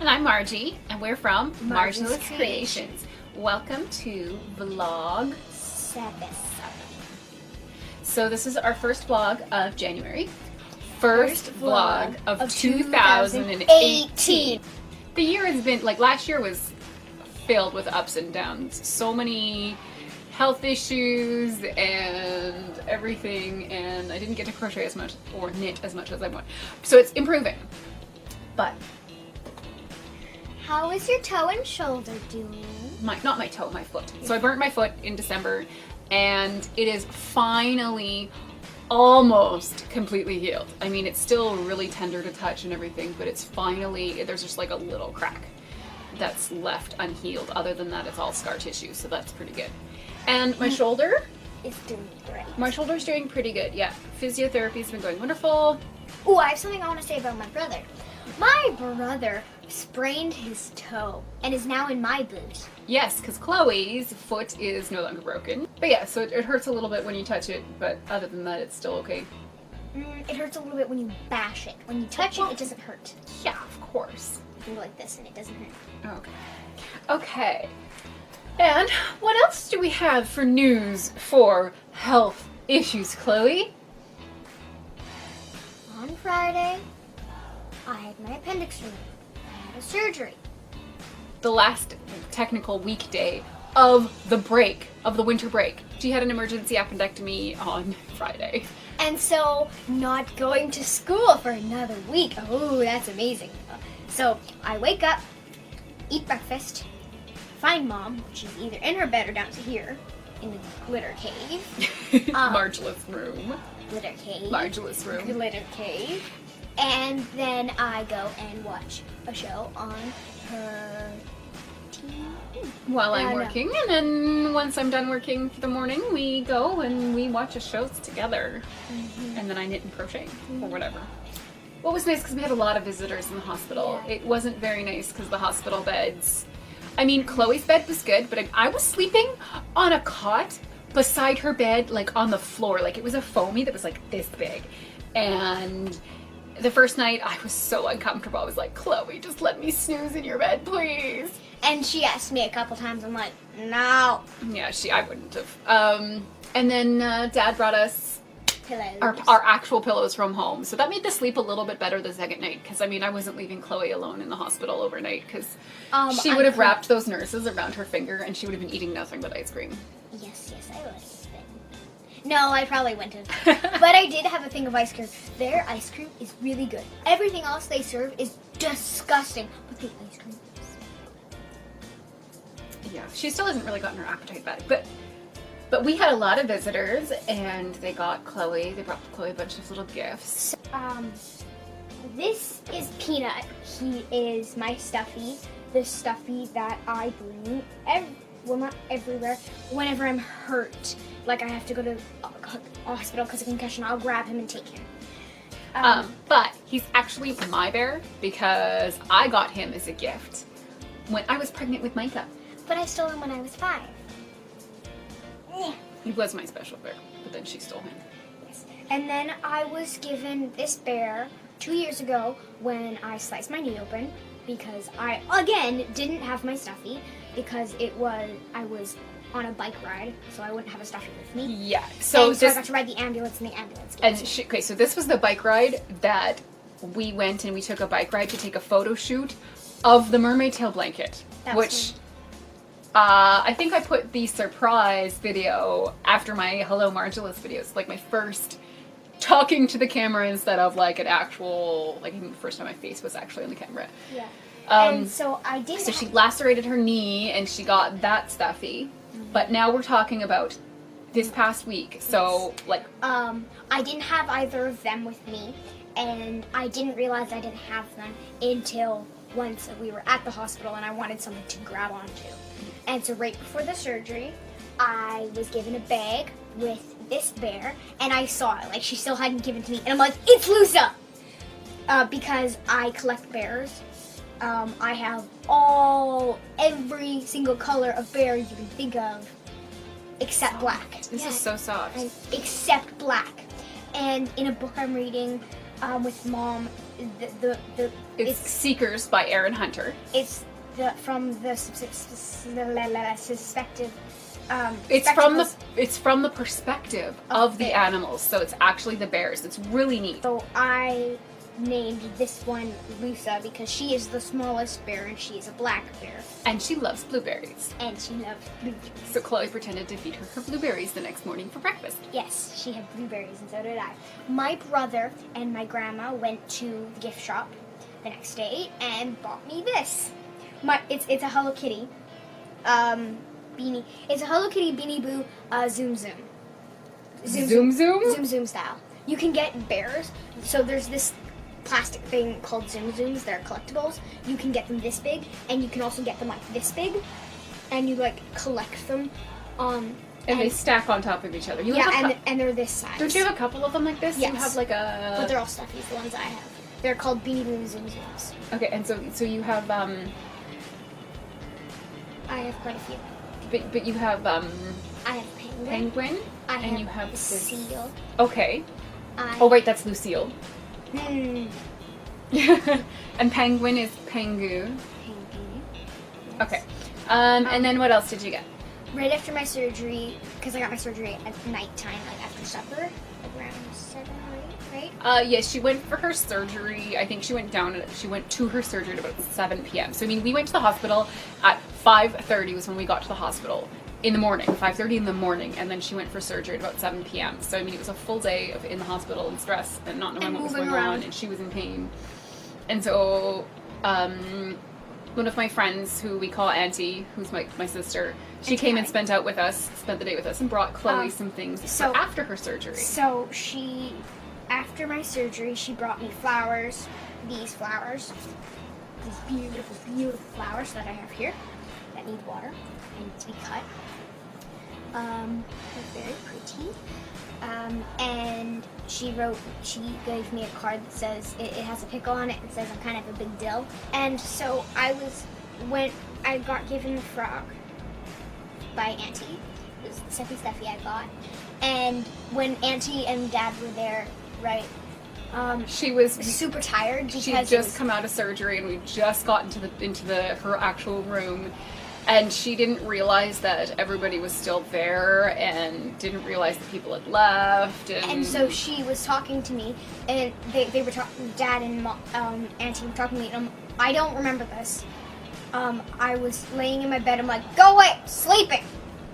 And I'm Margie, and we're from Marjielous Marjielous Creations. Welcome to vlog 7. So this is our first vlog of January. First vlog of 2018. The year has been, like last year was filled with ups and downs. So many health issues and everything, and I didn't get to crochet as much or knit as much as I want. So it's improving. But how is your toe and shoulder doing? not my toe, my foot. So I burnt my foot in December, and it is finally almost completely healed. I mean, it's still really tender to touch and everything, but it's finally, there's just like a little crack that's left unhealed. Other than that, it's all scar tissue, so that's pretty good. And my shoulder? It's doing great. My shoulder's doing pretty good, yeah. Physiotherapy's been going wonderful. Oh, I have something I want to say about my brother. My brother sprained his toe and is now in my boot. Yes, because Chloe's foot is no longer broken. But yeah, so it hurts a little bit when you touch it, but other than that, it's still okay. It hurts a little bit when you bash it. When you touch it, it doesn't hurt. Yeah, of course. You can go like this and it doesn't hurt. Okay. Okay. And what else do we have for news for health issues, Chloe? On Friday, I had my appendix removed. I had a surgery. The last technical weekday of the break, of the winter break. She had an emergency appendectomy on Friday. And so, not going to school for another week. Oh, that's amazing. So, I wake up, eat breakfast, find Mom. She's either in her bed or down to here, in the glitter cave. Marjielous room. Glitter cave. Marjielous room. Glitter cave. And then I go and watch a show on her TV. While I'm working, and then once I'm done working for the morning, we go and we watch a show together. And then I knit and crochet, or whatever. What was nice, because we had a lot of visitors in the hospital. Yeah. It wasn't very nice, because the hospital beds... I mean, Chloe's bed was good, but I was sleeping on a cot beside her bed, like on the floor. Like, it was a foamy that was like this big. And the first night, I was so uncomfortable. I was like, Chloe, just let me snooze in your bed, please. And she asked me a couple times. I'm like, no. Yeah, I wouldn't have. And then Dad brought us Pillows. our actual pillows from home. So that made the sleep a little bit better the second night. Because, I mean, I wasn't leaving Chloe alone in the hospital overnight. Because she would have wrapped those nurses around her finger and she would have been eating nothing but ice cream. Yes, I was. No, I probably wouldn't have. But I did have a thing of ice cream. Their ice cream is really good. Everything else they serve is disgusting. But the ice cream is yeah, she still hasn't really gotten her appetite back. But we had a lot of visitors, and they brought Chloe a bunch of little gifts. This is Peanut. He is my stuffy. The stuffy that I bring not everywhere. Whenever I'm hurt, like I have to go to a hospital because of concussion, I'll grab him and take him. But he's actually my bear because I got him as a gift when I was pregnant with Micah. But I stole him when I was 5. He was my special bear, but then she stole him. Yes. And then I was given this bear 2 years ago when I sliced my knee open because I, again, didn't have my stuffy because I was on a bike ride, so I wouldn't have a stuffy with me. Yeah. So I got to ride the ambulance, and the ambulance okay, so this was the bike ride that we went and we took a bike ride to take a photo shoot of the mermaid tail blanket, which... I think I put the surprise video after my Hello Marjielous videos, like my first talking to the camera instead of like an actual, like I think the first time my face was actually on the camera. Yeah. And so I did. So she lacerated her knee and she got that stuffy, but now we're talking about this past week. So like, I didn't have either of them with me, and I didn't realize I didn't have them until once we were at the hospital and I wanted something to grab onto. And so right before the surgery, I was given a bag with this bear, and I saw it. Like, she still hadn't given it to me. And I'm like, it's Lusa! Because I collect bears. I have every single color of bear you can think of, except black. This is so soft. Except black. And in a book I'm reading with Mom, It's Seekers by Aaron Hunter. It's from the suspective. It's from the perspective of the animals, so it's actually the bears. It's really neat. So I named this one Lusa because she is the smallest bear and she is a black bear. And she loves blueberries. So Chloe pretended to feed her blueberries the next morning for breakfast. Yes, she had blueberries and so did I. My brother and my grandma went to the gift shop the next day and bought me this. It's a Hello Kitty beanie. It's a Hello Kitty Beanie Boo Zoom Zoom. Zoom Zoom? Zoom Zoom style. You can get bears. So there's this plastic thing called Zoom Zooms. They're collectibles. You can get them this big, and you can also get them like this big, and you like collect them. And they stack on top of each other. And they're this size. Don't you have a couple of them like this? Yes. You have like a... But they're all stuffies, the ones I have. They're called Beanie Boo Zoom Zooms. Okay, and so you have I have quite a few. But you have I have Penguin. And you have Lucille. Okay. Oh wait, that's Lucille. And Penguin is Pengu. Yes. Okay. And then what else did you get? Right after my surgery, because I got my surgery at nighttime, like after supper, like around 7 or 8, right? Yes, she went for her surgery. I think she went to her surgery at about 7 p.m. So, I mean, we went to the hospital at 5:30 was when we got to the hospital in the morning, 5:30 in the morning, and then she went for surgery at about 7 p.m. So, I mean, it was a full day of in the hospital and stress and not knowing what was going on, and she was in pain. And so, one of my friends who we call Auntie, who's my sister, she came and spent the day with us, and brought Chloe some things for after her surgery. So after my surgery, she brought me flowers, these beautiful, beautiful flowers that I have here that need water and need to be cut. They're very pretty. And she gave me a card that says, it has a pickle on it and says I'm kind of a big deal. And so when I got given the frog by Auntie, it was the second Steffi I got, and when Auntie and Dad were there, right, she was super tired because she had just come out of surgery and we just got into her actual room. And she didn't realize that everybody was still there and didn't realize that people had left. And so she was talking to me, and they were talking, Dad and Auntie were talking to me, and I don't remember this. I was laying in my bed, I'm like, go away, sleeping!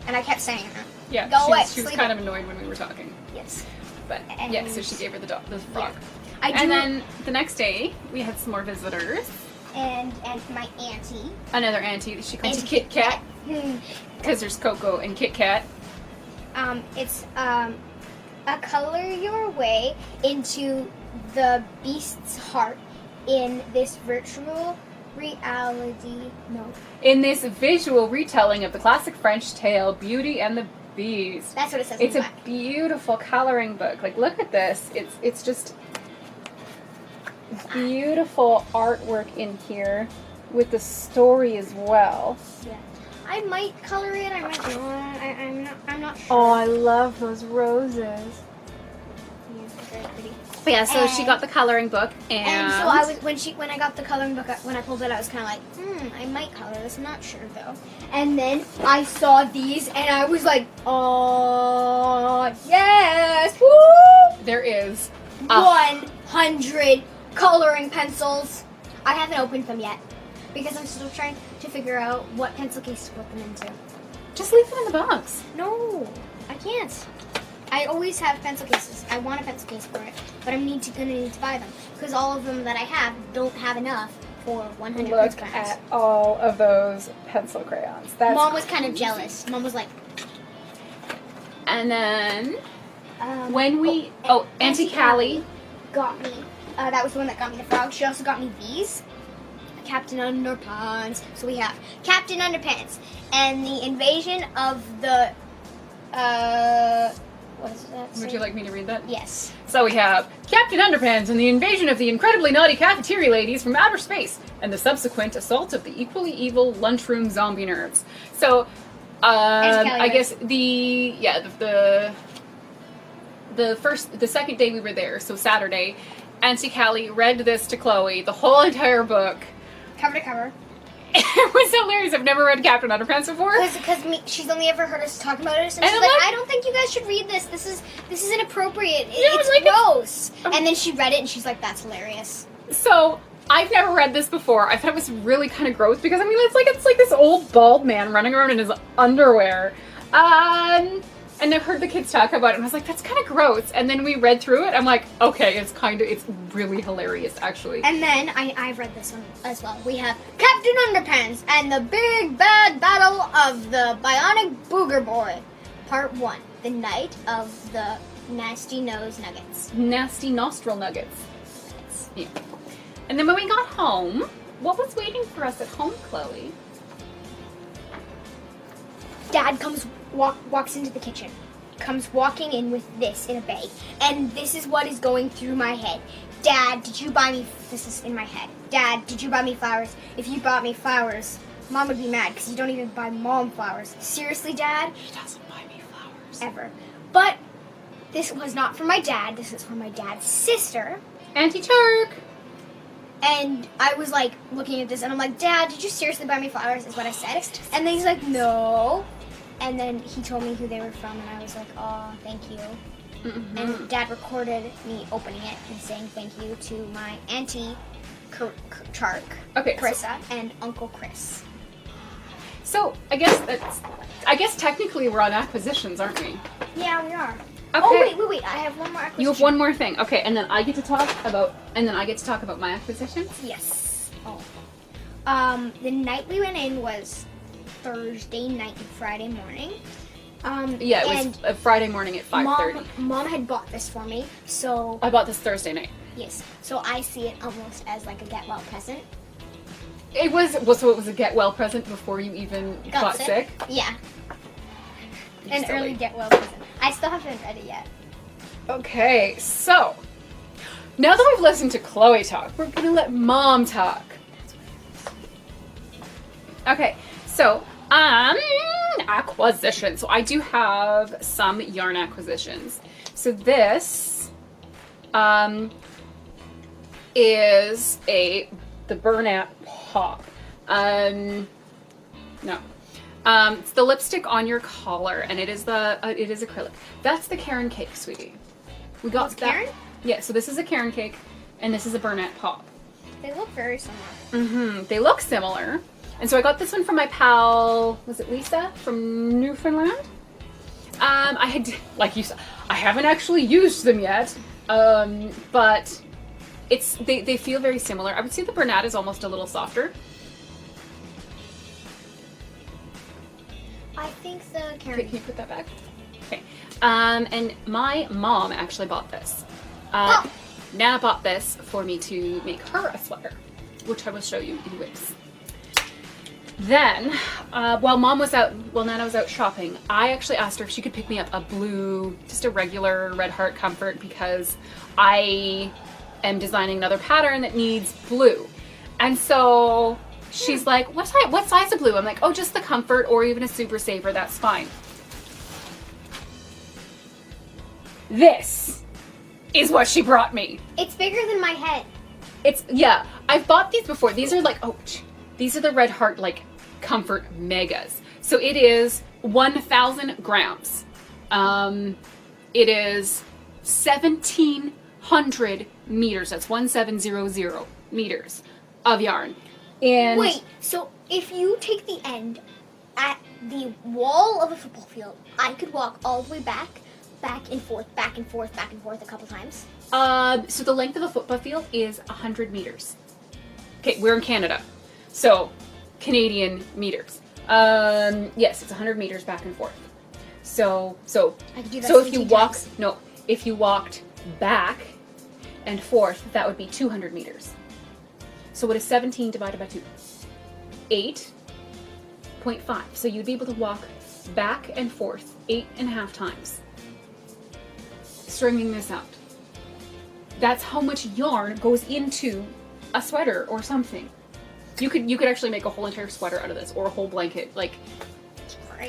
And I kept saying that. Yeah, go away, she was kind of annoyed when we were talking. Yes. But yeah, so she gave her the frog. Yeah. And then the next day, we had some more visitors. And my auntie. Another auntie that she calls Kit Kat. Because there's Coco and Kit Kat. It's a color your way into the beast's heart in this virtual reality. No. In this visual retelling of the classic French tale, Beauty and the Beast. That's what it says. It's a beautiful coloring book. Like, look at this. It's just beautiful artwork in here with the story as well. Yeah. I might color it. I might not. I'm not sure. Oh, I love those roses. Yeah, they're very pretty. But yeah, so she got the coloring book, and so I was when I got the coloring book, when I pulled it out, I was kind of like, I might color this. I'm not sure though. And then I saw these, and I was like, oh yes, woo! There is 100 coloring pencils. I haven't opened them yet because I'm still trying to figure out what pencil case to put them into. Just leave them in the box. No, I can't. I always have pencil cases. I want a pencil case for it, but I'm gonna need to buy them because all of them that I have don't have enough for 100 Look crayons. at all of those pencil crayons. That's Mom was kind of jealous. Mom was like, and then when we Auntie Callie got me. That was the one that got me the frog. She also got me these. Captain Underpants. So we have Captain Underpants and the invasion of the what does that say? Would you like me to read that? Yes. So we have Captain Underpants and the invasion of the incredibly naughty cafeteria ladies from outer space and the subsequent assault of the equally evil lunchroom zombie nerds. So I guess the second day we were there, so Saturday, Auntie Callie read this to Chloe, the whole entire book. Cover to cover. It was hilarious. I've never read Captain Underpants before. Because she's only ever heard us talk about it, and she's And like, I don't think you guys should read this. This is inappropriate. It's like gross. And then she read it, and she's like, that's hilarious. So I've never read this before. I thought it was really kind of gross because I mean it's like this old bald man running around in his underwear. And I heard the kids talk about it, and I was like, that's kind of gross. And then we read through it. I'm like, okay, it's really hilarious, actually. And then I've read this one as well. We have Captain Underpants and the Big Bad Battle of the Bionic Booger Boy, Part 1, The Night of the Nasty Nose Nuggets. Nasty nostril nuggets. Yeah. And then when we got home, what was waiting for us at home, Chloe? Dad walks into the kitchen, comes walking in with this in a bag, and this is what is going through my head. Dad, did you buy me, this is in my head, Dad, did you buy me flowers? If you bought me flowers, Mom would be mad because you don't even buy Mom flowers. Seriously, Dad? She doesn't buy me flowers. Ever. But this was not for my dad, this is for my dad's sister. Auntie Turk. And I was like looking at this and I'm like, Dad, did you seriously buy me flowers? Is what I said. And then he's like, no. And then he told me who they were from, and I was like, oh, thank you. Mm-hmm. And Dad recorded me opening it and saying thank you to my Auntie Chark, Carissa, and Uncle Chris. So I guess technically we're on acquisitions, aren't we? Yeah, we are. Okay. Oh wait! I have one more acquisition. You have one more thing, okay? And then I get to talk about my acquisitions. Yes. Oh. The night we went in was Thursday night and Friday morning. Yeah, it was a Friday morning at 5:30. Mom had bought this for me, so I bought this Thursday night. Yes, so I see it almost as like a get well present. It was a get well present before you even got sick. Yeah. An silly. Early get well present. I still haven't read it yet. Okay, so now that we've listened to Chloe talk, we're gonna let Mom talk. Okay, so acquisition. So I do have some yarn acquisitions. So this is the Bernat Pop. No. It's the lipstick on your collar, and it is acrylic. That's the Karen cake, sweetie. We got that. Karen? Yeah. So this is a Karen cake, and this is a Bernat Pop. They look very similar. Mm-hmm. They look similar, and so I got this one from my pal. Was it Lisa from Newfoundland? I had, like you said, I haven't actually used them yet, but they feel very similar. I would say the Bernat is almost a little softer. I think the Karen. Can you put that back? Okay. And my mom actually bought this. Nana bought this for me to make her a sweater, which I will show you in whips. Then, while Nana was out shopping, I actually asked her if she could pick me up a blue, just a regular Red Heart Comfort, because I am designing another pattern that needs blue. And so she's like, what size of blue? I'm like, oh, just the Comfort or even a Super Saver, that's fine. This is what she brought me. It's bigger than my head. Yeah, I've bought these before. These are like, these are the Red Heart like Comfort Megas. So it is 1,000 grams. It is 1,700 meters. That's 1,700 meters of yarn. And wait, so if you take the end at the wall of a football field, I could walk all the way back and forth, back and forth, back and forth a couple times? So the length of a football field is 100 meters. Okay, we're in Canada. So, Canadian meters. Yes, it's 100 meters back and forth. So I could do that if you walked back and forth, that would be 200 meters. So what is 17 divided by 2? 8.5. So you'd be able to walk back and forth 8.5 times. Stringing this out. That's how much yarn goes into a sweater or something. You could actually make a whole entire sweater out of this, or a whole blanket. Like,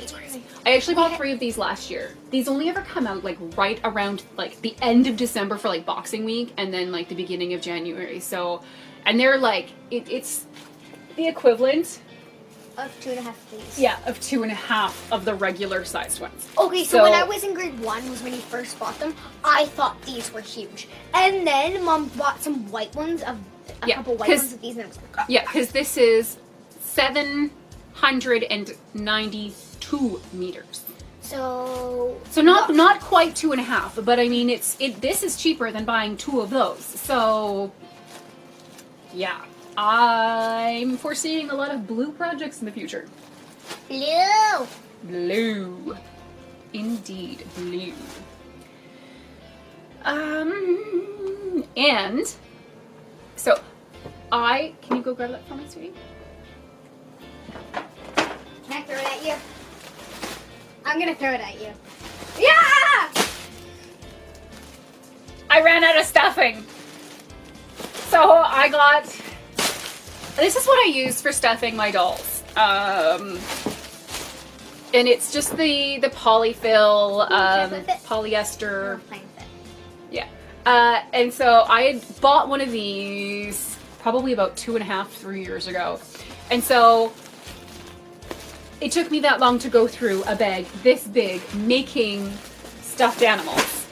crazy. I actually bought 3 of these last year. These only ever come out like right around like the end of December for like Boxing Week, and then like the beginning of January. So, and they're like it's the equivalent of 2.5 please. Yeah, of 2.5 of the regular sized ones. Okay, so when I was in grade 1 was when he first bought them. I thought these were huge. And then Mom bought some white ones of a couple white ones of these, and it was like, oh. Yeah, because this is 792 meters. So not quite 2.5, but I mean this is cheaper than buying 2 of those. So yeah. I'm foreseeing a lot of blue projects in the future. Blue! Blue. Indeed, blue. And so can you go grab that for me, sweetie? Can I throw it at you? I'm gonna throw it at you. Yeah! I ran out of stuffing. So I got... This is what I use for stuffing my dolls. And it's just the polyfill, polyester. Yeah. And so I had bought one of these probably about 2.5, 3 years ago. And so it took me that long to go through a bag this big making stuffed animals.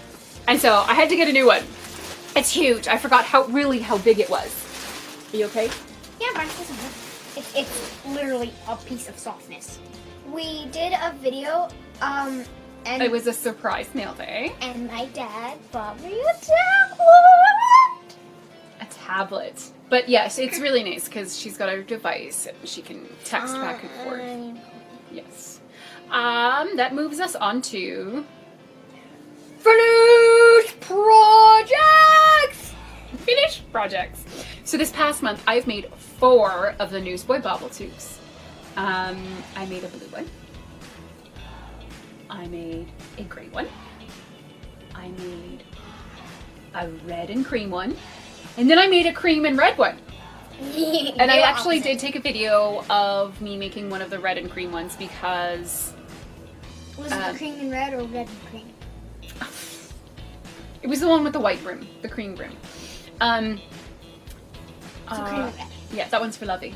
And so I had to get a new one. It's huge. I forgot how big it was. Are you okay? Yeah, but it's literally a piece of softness. We did a video, and it was a surprise mail day. And my dad bought me a tablet. A tablet. But yes, it's really nice because she's got her device and she can text back and forth. Yes. That moves us on to finished projects. Finished projects. So this past month, I've made 4 of the Newsboy bobble tubes. I made a blue one. I made a gray one. I made a red and cream one. And then I made a cream and red one. And I actually did take a video of me making one of the red and cream ones because... Was it the cream and red or red and cream? It was the one with the white brim, the cream brim. So cream and red. Yeah, that one's for Lovey.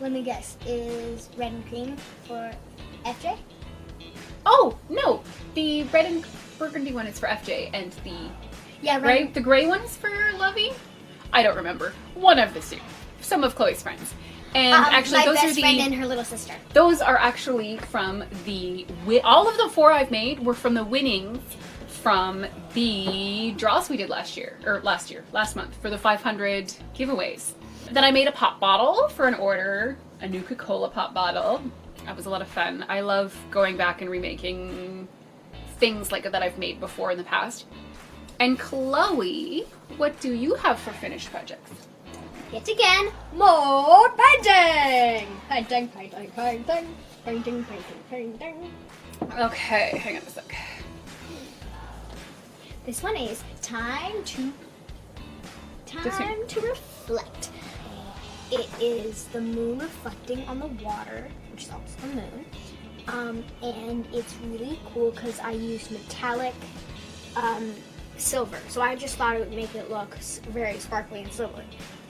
Let me guess, is red and cream for FJ? Oh, no. The red and burgundy one is for FJ, and the gray one is for Lovey? I don't remember. One of the 2. Some of Chloe's friends. And actually, my those best are friend and her little sister. Those are actually from all of the 4 I've made were from the winnings from the draws we did last month for the 500 giveaways. Then I made a pop bottle for an order, a Nuka-Cola pop bottle. That was a lot of fun. I love going back and remaking things like that I've made before in the past. And Chloe, what do you have for finished projects? Yet again, more painting! Painting, painting, painting, painting, painting, painting. Okay, hang on a sec. This one is time to reflect. It is the moon reflecting on the water, which is also the moon. And it's really cool because I used metallic silver. So I just thought it would make it look very sparkly and silvery.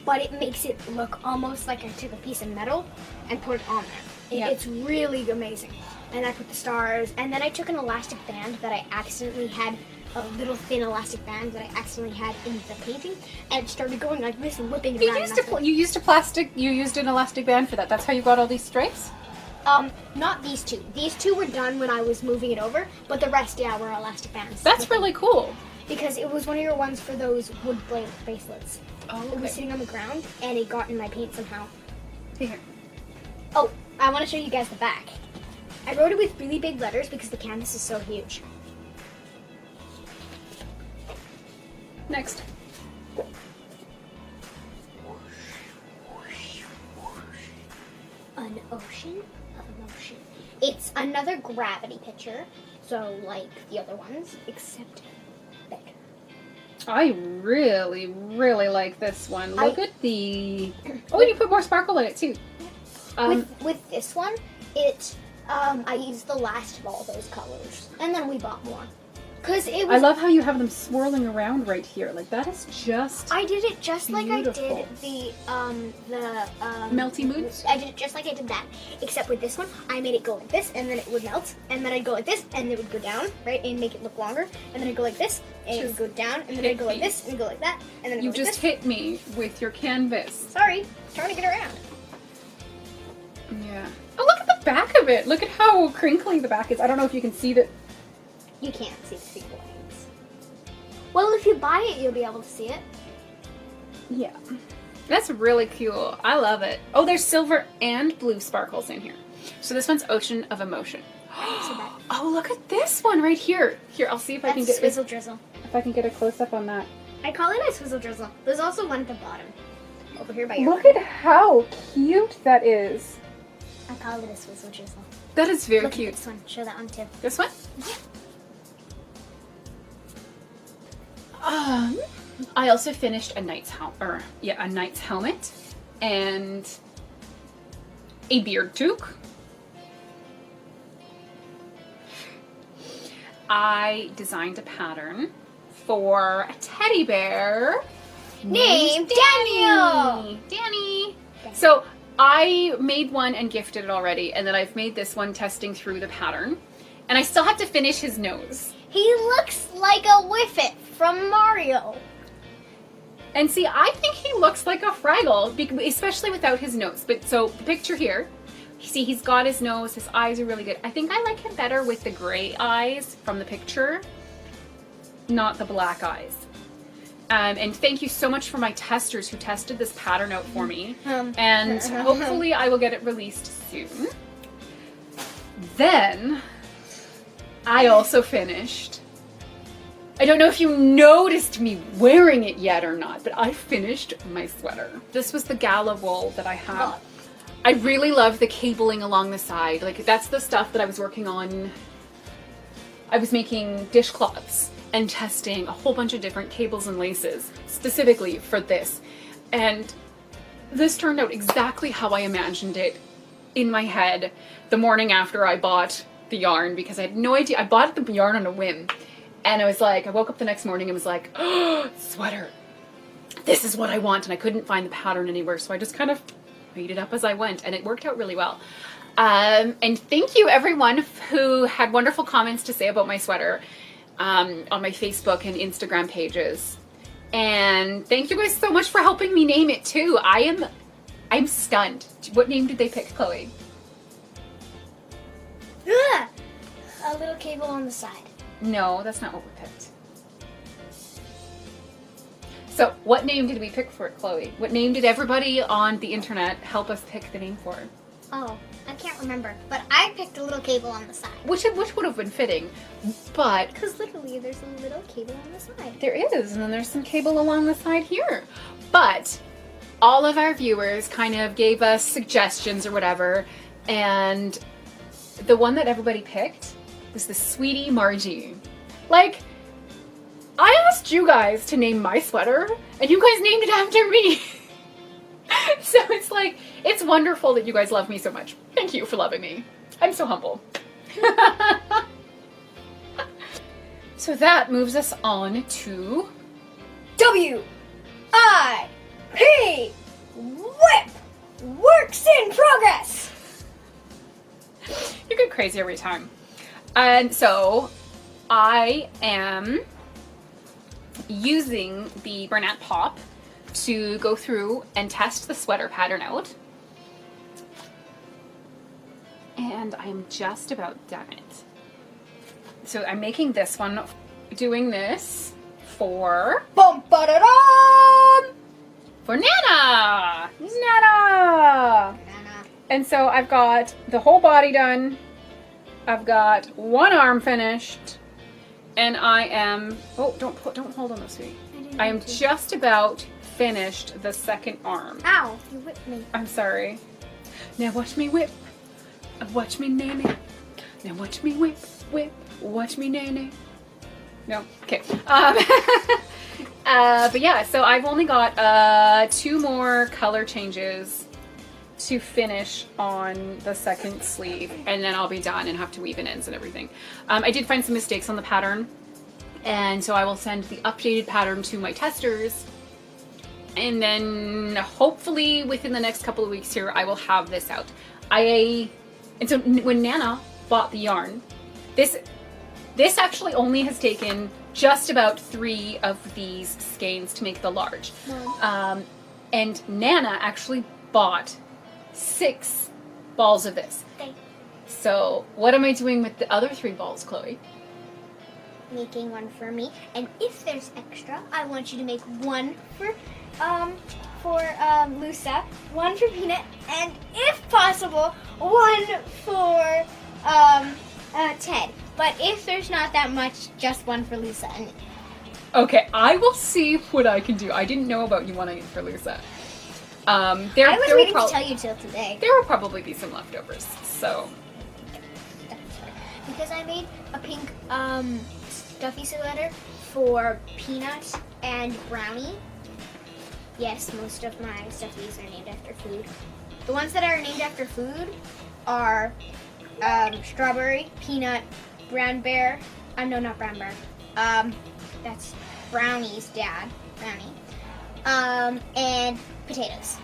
But it makes it look almost like I took a piece of metal and put it on there. Yep. It's really amazing. And I put the stars, and then I took an elastic band that I accidentally had, a little thin elastic band that I accidentally had in the painting, and it started going like this and whipping it around. You used an elastic band for that. That's how you got all these stripes? Not these 2. These 2 were done when I was moving it over, but the rest, were elastic bands. That's really cool. Because it was one of your ones for those wood blade bracelets. Oh, okay. It was sitting on the ground, and it got in my paint somehow. Here. Oh, I want to show you guys the back. I wrote it with really big letters because the canvas is so huge. Next. An ocean of emotion. It's another gravity picture, so like the other ones, except big. I really, really like this one. Look at the... Oh, and you put more sparkle in it, too. With this one, it I used the last of all those colors, and then we bought more. Cause it was. I love how you have them swirling around right here. Like that is just. I did it just beautiful. like I did the Melty Moods? I did it just like I did that, except with this one, I made it go like this, and then it would melt, and then I'd go like this, and it would go down, right, and make it look longer, and then I'd go like this, and it would go down, and then I'd go like this, and go like that, and then I'd You go just like this. hit me with your canvas. Sorry, trying to get around. Yeah. Oh, look at the back of it. Look at how crinkly the back is. I don't know if you can see that. You can't see the sequel lines. Well, if you buy it, you'll be able to see it. Yeah. That's really cool. I love it. Oh, there's silver and blue sparkles in here. So this one's Ocean of Emotion. Oh, look at this one right here. Here, I'll see if I can get Swizzle Drizzle. if I can get a close up on that. I call it a Swizzle Drizzle. There's also one at the bottom. Over here by your Look at how cute that is. I call it a Swizzle Drizzle. That is very Look cute. at this one. Show that one too. This one? I also finished a knight's helmet and a beard toque. I designed a pattern for a teddy bear Named Daniel. Danny. So I made one and gifted it already, and then I've made this one testing through the pattern, and I still have to finish his nose. He looks like a Whiffet from Mario. And see, I think he looks like a Fraggle, especially without his nose. But so the picture here, see, he's got his nose, his eyes are really good. I think I like him better with the gray eyes from the picture, not the black eyes. And thank you so much for my testers who tested this pattern out for me. And hopefully I will get it released soon. Then I also finished. I don't know if you noticed me wearing it yet or not, but I finished my sweater. This was the gala wool that I have. I really love the cabling along the side. Like, that's the stuff that I was working on. I was making dishcloths and testing a whole bunch of different cables and laces specifically for this. And this turned out exactly how I imagined it in my head the morning after I bought the yarn, because I had no idea. I bought the yarn on a whim. And I was like, I woke up the next morning and was like, oh, sweater. This is what I want. And I couldn't find the pattern anywhere. So I just kind of made it up as I went, and it worked out really well. And thank you everyone who had wonderful comments to say about my sweater on my Facebook and Instagram pages. And thank you guys so much for helping me name it too. I'm stunned. What name did they pick, Chloe? Ugh. A little cable on the side. No, that's not what we picked. So, what name did we pick for it, Chloe? What name did everybody on the internet help us pick the name for? Oh, I can't remember, but I picked a little cable on the side. Which would have been fitting, but Because literally there's a little cable on the side. there is, and then there's some cable along the side here. But all of our viewers kind of gave us suggestions or whatever, and the one that everybody picked was the Sweetie Margie. Like, I asked you guys to name my sweater, and you guys named it after me. So it's like, it's wonderful that you guys love me so much. Thank you for loving me. I'm so humble. So that moves us on to W-I-P! Whip! Works in progress! You get crazy every time. And so I am using the Bernat Pop to go through and test the sweater pattern out. And I'm just about done it. So I'm making this one, doing this for Bum-ba-da-dum! for Nana! Nana! And so I've got the whole body done. I've got one arm finished. And I am, oh, don't hold on those, sweetie. I am just about finished the second arm. Ow, you whipped me. I'm sorry. Now watch me whip. Watch me nanny. Now watch me whip, whip. Watch me nanny. No, okay. But yeah, so I've only got 2 more color changes to finish on the second sleeve, and then I'll be done and have to weave in ends and everything. I did find some mistakes on the pattern, and so I will send the updated pattern to my testers, and then hopefully within the next couple of weeks here I will have this out. And so when Nana bought the yarn, this actually only has taken just about 3 of these skeins to make the large. And Nana actually bought 6 balls of this. Okay. So what am I doing with the other 3 balls, Chloe? Making one for me, and if there's extra, I want you to make one for Lusa, one for Peanut, and if possible, one for Ted. But if there's not that much, just one for Lusa and me. Okay, I will see what I can do. I didn't know about you wanting it for Lusa. I was waiting to tell you till today. There will probably be some leftovers, so. Because I made a pink stuffy sweater for Peanut and Brownie. Yes, most of my stuffies are named after food. The ones that are named after food are strawberry, peanut, brown bear. No, not brown bear. That's Brownie's dad, Brownie. And potatoes.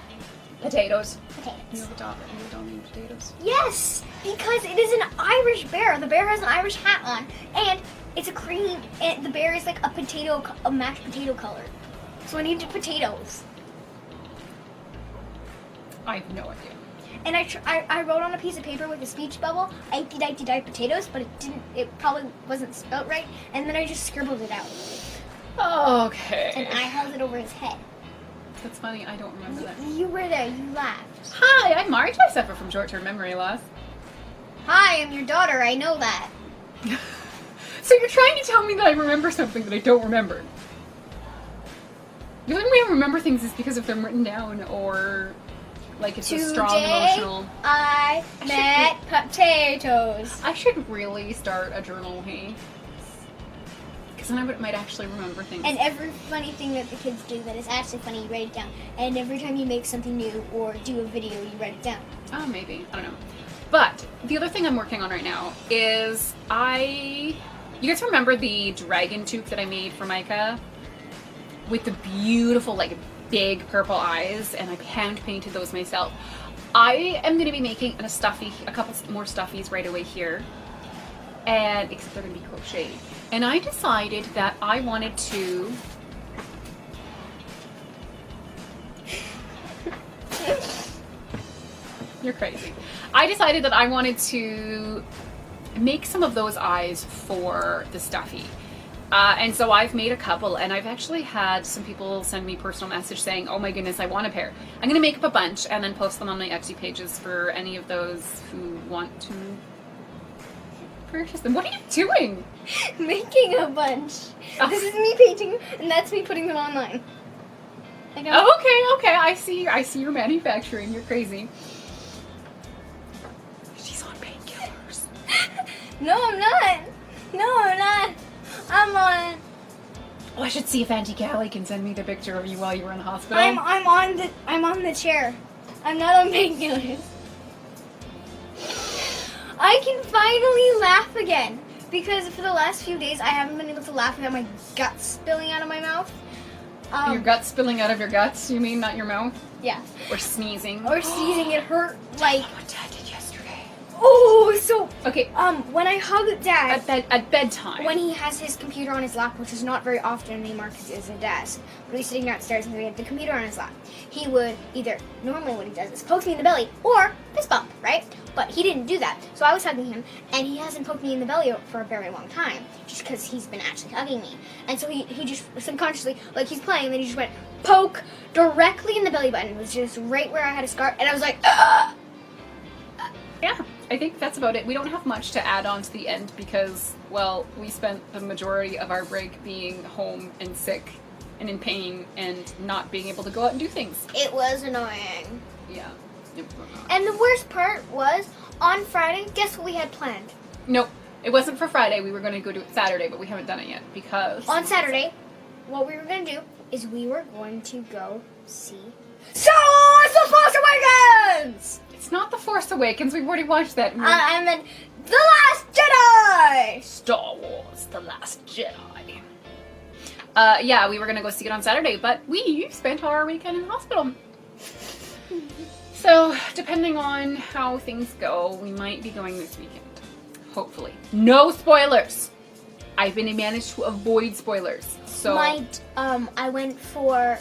Potatoes. Potatoes. You have a dog named Potatoes? Yes, because it is an Irish bear. The bear has an Irish hat on, and it's a cream. And the bear is like a mashed potato color. So I needed potatoes. I have no idea. And I wrote on a piece of paper with a speech bubble, "Ike potatoes," but it probably wasn't spelt right. And then I just scribbled it out. Okay. And I held it over his head. That's funny. I don't remember that. You were there. You laughed. Hi, I'm Marge. I suffer from short-term memory loss. Hi, I'm your daughter. I know that. So you're trying to tell me that I remember something that I don't remember? The only way I remember things is because of them written down, or like it's a strong emotional. I met potatoes. I should really start a journal, hey? Because then I might actually remember things. And every funny thing that the kids do that is actually funny, you write it down. And every time you make something new or do a video, you write it down. Oh, maybe. I don't know. But the other thing I'm working on right now is you guys remember the dragon toque that I made for Micah? With the beautiful, like, big purple eyes, and I hand painted those myself. I am going to be making a couple more stuffies right away here. And except they're going to be crocheted. And I decided that I wanted to You're crazy. I decided that I wanted to make some of those eyes for the stuffy. And so I've made a couple, and I've actually had some people send me personal message saying, oh my goodness, I want a pair. I'm going to make up a bunch and then post them on my Etsy pages for any of those who want to purchase them. What are you doing? Making a bunch. This is me painting, and that's me putting them online. Oh, okay. I see your manufacturing. You're crazy. She's on painkillers. No, I'm not. I'm on. Oh, I should see if Auntie Callie can send me the picture of you while you were in the hospital. I'm on the chair. I'm not on painkillers. I can finally laugh again because for the last few days I haven't been able to laugh without my guts spilling out of my mouth. Your guts spilling out of your guts? You mean not your mouth? Yeah. Or sneezing? Or sneezing. It hurt like. What Dad did yesterday. Oh, so okay. When I hug Dad at bedtime, when he has his computer on his lap, which is not very often anymore because it's a desk, but he's sitting downstairs and we have the computer on his lap. He would either normally what he does is poke me in the belly or fist bump, right? But he didn't do that, so I was hugging him, and he hasn't poked me in the belly for a very long time, just because he's been actually hugging me. And so he just subconsciously, like he's playing, and then he just went poke directly in the belly button. It was just right where I had a scar, and I was like, ah! Yeah, I think that's about it. We don't have much to add on to the end because, well, we spent the majority of our break being home and sick and in pain and not being able to go out and do things. It was annoying. Yeah. And the worst part was, on Friday, guess what we had planned? Nope. It wasn't for Friday. We were going to go do it Saturday, but we haven't done it yet because... On Saturday, what we were going to do is we were going to go see... So, it's a Awakens! It's not The Force Awakens. We've already watched that. I meant The Last Jedi! Star Wars: The Last Jedi. Yeah, we were gonna go see it on Saturday, but we spent our weekend in the hospital. So, depending on how things go, we might be going this weekend. Hopefully. No spoilers! I've been managed to avoid spoilers. So I went for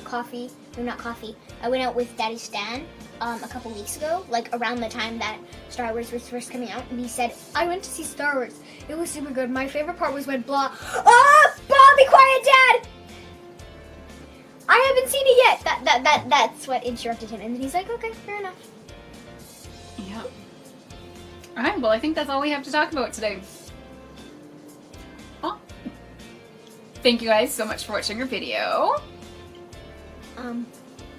coffee. No, not coffee. I went out with Daddy Stan a couple weeks ago, like around the time that Star Wars was first coming out, and he said, I went to see Star Wars. It was super good. My favorite part was when blah. Ah! Blah, be quiet, Dad! I haven't seen it yet. That's what interrupted him. And then he's like, okay, fair enough. yeah. Alright, well I think that's all we have to talk about today. Oh. Thank you guys so much for watching our video.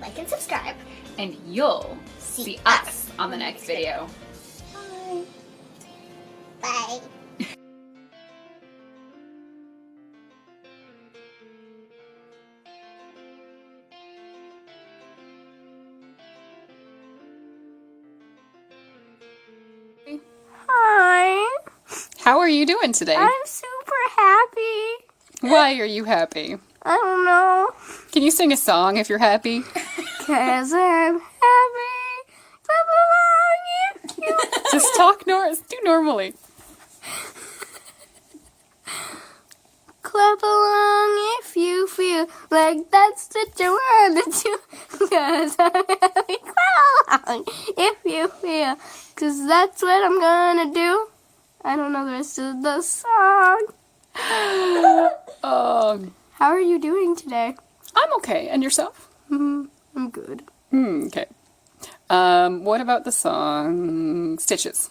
Like and subscribe. And you'll see us on the next video. Bye. Bye. Hi. How are you doing today? I'm super happy. Why are you happy? I don't know. Can you sing a song if you're happy? 'Cause I'm happy. Clap along if you Just talk do normally. clap along if you feel like that's what you want to do. 'Cause I'm happy. Clap along if you feel. 'Cause that's what I'm gonna do. I don't know the rest of the song. How are you doing today? I'm okay. And yourself? I'm good. Okay. What about the song Stitches?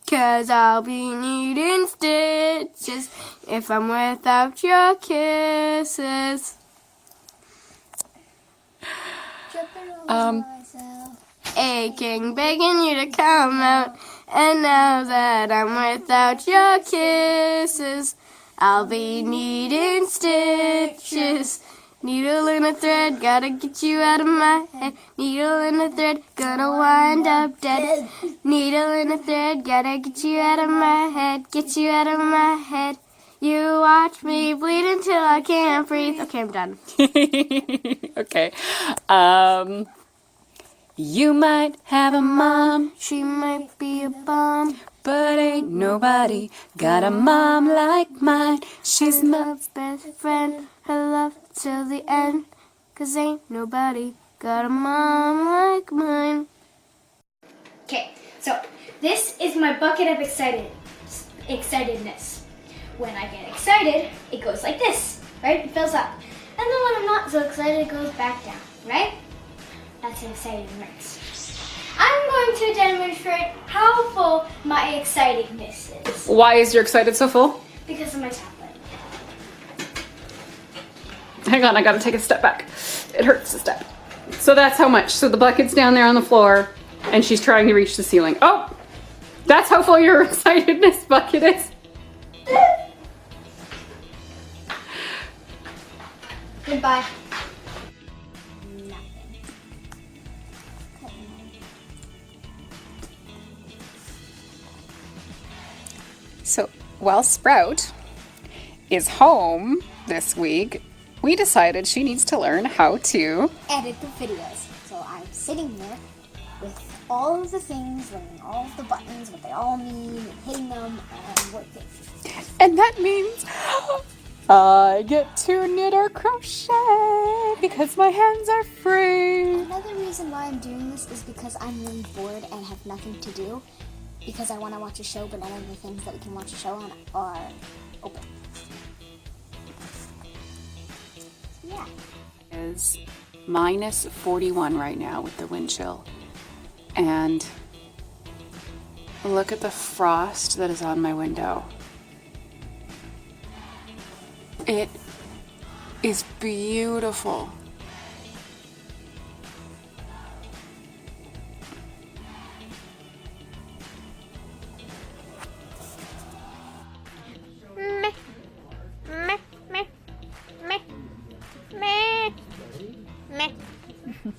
'Cause I'll be needing stitches if I'm without your kisses. Aching, begging you to come out. And now that I'm without your kisses, I'll be needing stitches. Needle in a thread, gotta get you out of my head. Needle in a thread, gonna wind up dead. Needle in a thread, gotta get you out of my head. Get you out of my head. You watch me bleed until I can't breathe. Okay, I'm done. Okay. You might have a mom, She might be a bum, but ain't nobody got a mom like mine. She's my best friend. Her love till the end. 'Cause ain't nobody got a mom like mine. Okay, so this is my bucket of excitedness. When I get excited, it goes like this, right? It fills up. And then when I'm not so excited, it goes back down, right? That's how excited works. I'm going to demonstrate how full my excitedness is. Why is your excited so full? Because of my tablet. Hang on, I gotta take a step back. It hurts to step. So that's how much. So the bucket's down there on the floor, and she's trying to reach the ceiling. Oh! That's how full your excitedness bucket is. Goodbye. So while Sprout is home this week, we decided she needs to learn how to edit the videos. So I'm sitting here with all of the things, learning all of the buttons, what they all mean, and hitting them and working. And that means I get to knit or crochet because my hands are free. Another reason why I'm doing this is because I'm really bored and have nothing to do. Because I want to watch a show, but none of the things that we can watch a show on are open. Yeah. Is minus 41 right now with the wind chill. And look at the frost that is on my window. It is beautiful.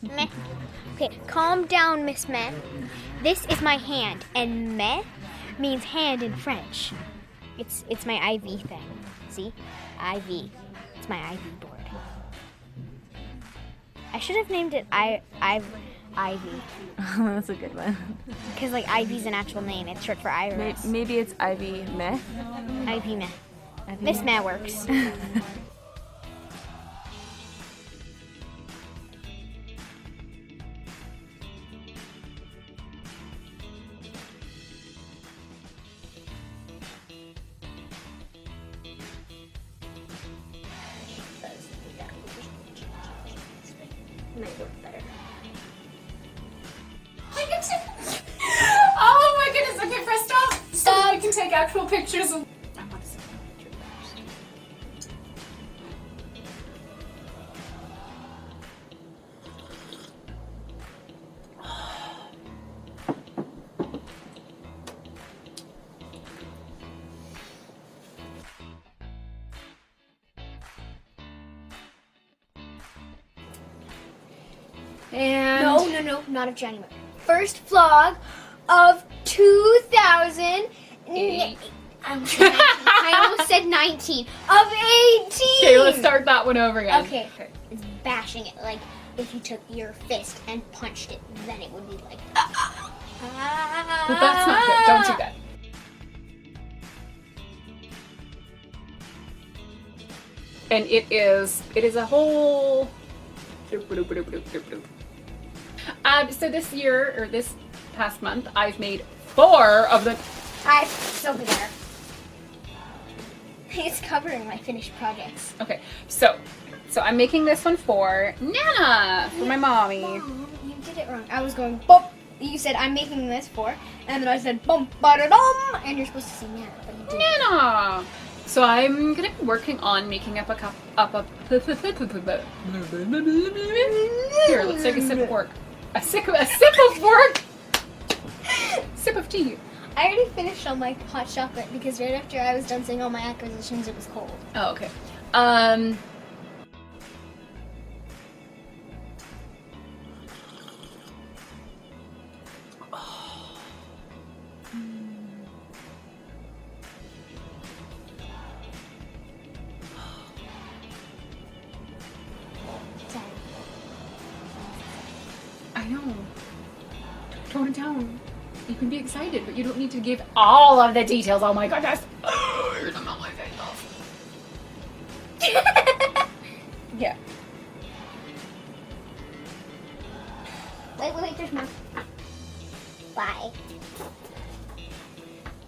Meh. calm down, Miss Meh. This is my hand, and meh means hand in French. It's my IV thing. See? IV. It's my IV board. I should have named it Ivy. That's a good one. Because, like, Ivy's an actual name. It's short for Iris. Maybe it's Ivy Meh. Ivy Meh. Miss Meh works. Might work better. Oh my goodness, okay, press stop. So we can take actual pictures of... I want to see the picture first. And No, not of January. First vlog of 2000. I almost said 19. Of 18. okay, let's start that one over again. Okay. It's bashing it. Like, if you took your fist and punched it, then it would be like. But that's not good. Don't do that. And it is a whole. So this year, or this past month, I've made 4 of the. It's over there. It's covering my finished projects. Okay, so I'm making this one for Nana, for my mommy. Mom, you did it wrong. I was going bump. You said I'm making this for, and then I said bump ba-da-dum, and you're supposed to say Nana, but you didn't. Nana. So I'm gonna be working on making up a cup Here, let's take a sip of work. A sip of work. Sip of tea. I already finished all my hot chocolate because right after I was done saying all my acquisitions, it was cold. Oh, okay. I know. Tone it down. You can be excited, but you don't need to give all of the details. Oh my goodness. You're the my face off. Yeah. Wait, there's more. Bye.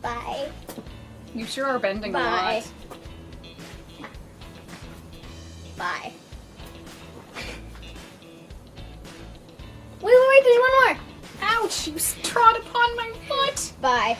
Bye. You sure are bending a Bye. lot. Bye. Wait, there's one more. Ouch, you trod upon my foot. Bye.